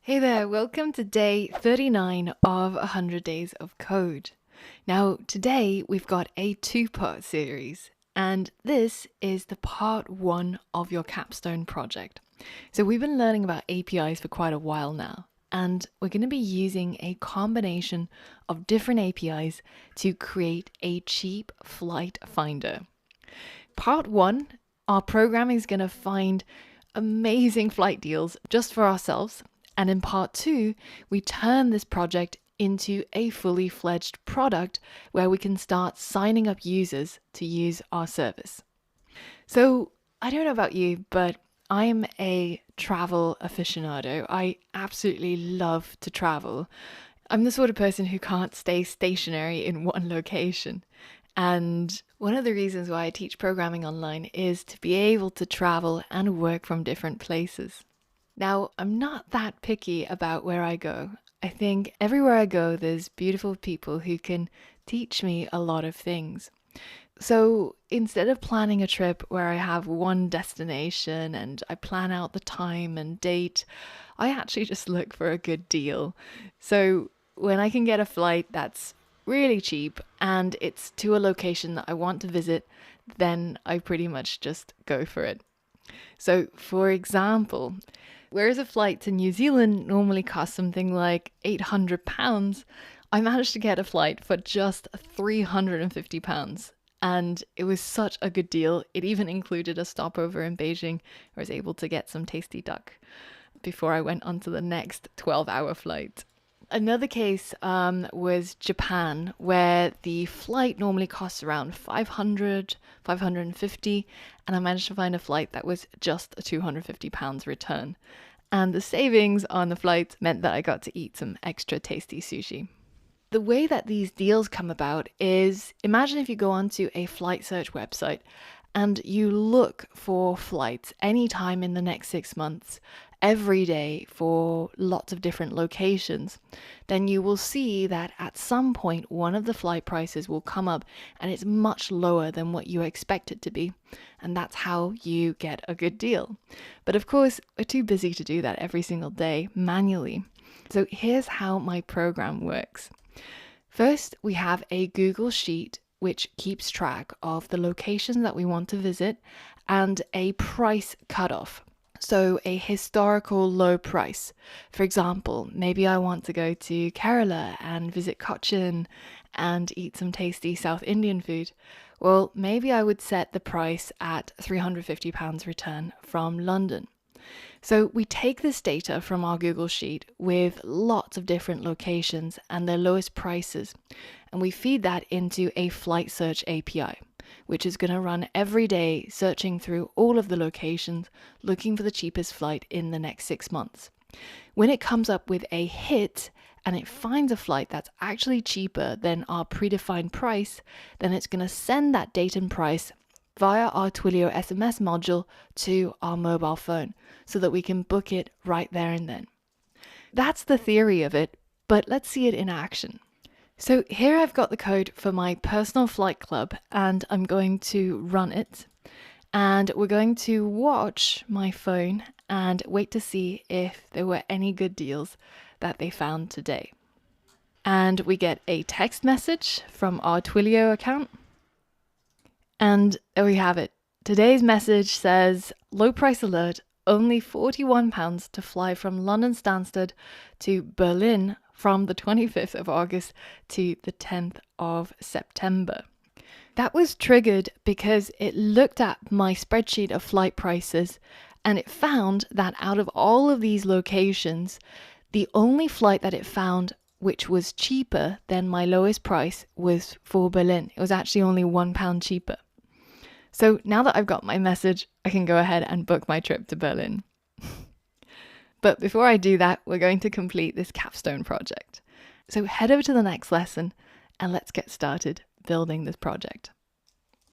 Hey there, welcome to day 39 of 100 Days of Code. Now, today we've got a two-part series, and this is the part one of your Capstone project. So we've been learning about APIs for quite a while now, and we're going to be using a combination of different APIs to create a cheap flight finder. Part one, our programming is going to find amazing flight deals just for ourselves. And in part two, we turn this project into a fully fledged product where we can start signing up users to use our service. So I don't know about you, but I'm a travel aficionado. I absolutely love to travel. I'm the sort of person who can't stay stationary in one location. And one of the reasons why I teach programming online is to be able to travel and work from different places. Now, I'm not that picky about where I go. I think everywhere I go, there's beautiful people who can teach me a lot of things. So instead of planning a trip where I have one destination and I plan out the time and date, I actually just look for a good deal. So when I can get a flight that's really cheap and it's to a location that I want to visit, then I pretty much just go for it. So for example, whereas a flight to New Zealand normally costs something like £800, I managed to get a flight for just £350. And it was such a good deal. It even included a stopover in Beijing. I was able to get some tasty duck before I went on to the next 12-hour flight. Another case was Japan, where the flight normally costs around 500, 550, and I managed to find a flight that was just a £250 return. And the savings on the flight meant that I got to eat some extra tasty sushi. The way that these deals come about is, imagine if you go onto a flight search website and you look for flights anytime in the next 6 months, every day for lots of different locations, then you will see that at some point one of the flight prices will come up and it's much lower than what you expect it to be. And that's how you get a good deal. But of course, we're too busy to do that every single day manually. So here's how my program works. First, we have a Google Sheet which keeps track of the locations that we want to visit and a price cutoff. So a historical low price. For example, maybe I want to go to Kerala and visit Cochin and eat some tasty South Indian food. Well, maybe I would set the price at £350 return from London. So we take this data from our Google Sheet with lots of different locations and their lowest prices, and we feed that into a flight search API, which is going to run every day searching through all of the locations, looking for the cheapest flight in the next 6 months. When it comes up with a hit and it finds a flight that's actually cheaper than our predefined price, then it's going to send that date and price via our Twilio SMS module to our mobile phone so that we can book it right there and then. That's the theory of it, but let's see it in action. So here I've got the code for my personal flight club and I'm going to run it, and we're going to watch my phone and wait to see if there were any good deals that they found today. And we get a text message from our Twilio account. And there we have it. Today's message says, low price alert, only £41 to fly from London Stansted to Berlin from the 25th of August to the 10th of September. That was triggered because it looked at my spreadsheet of flight prices and it found that out of all of these locations, the only flight that it found which was cheaper than my lowest price was for Berlin. It was actually only £1 cheaper. So now that I've got my message, I can go ahead and book my trip to Berlin. But before I do that, we're going to complete this Capstone project. So head over to the next lesson and let's get started building this project.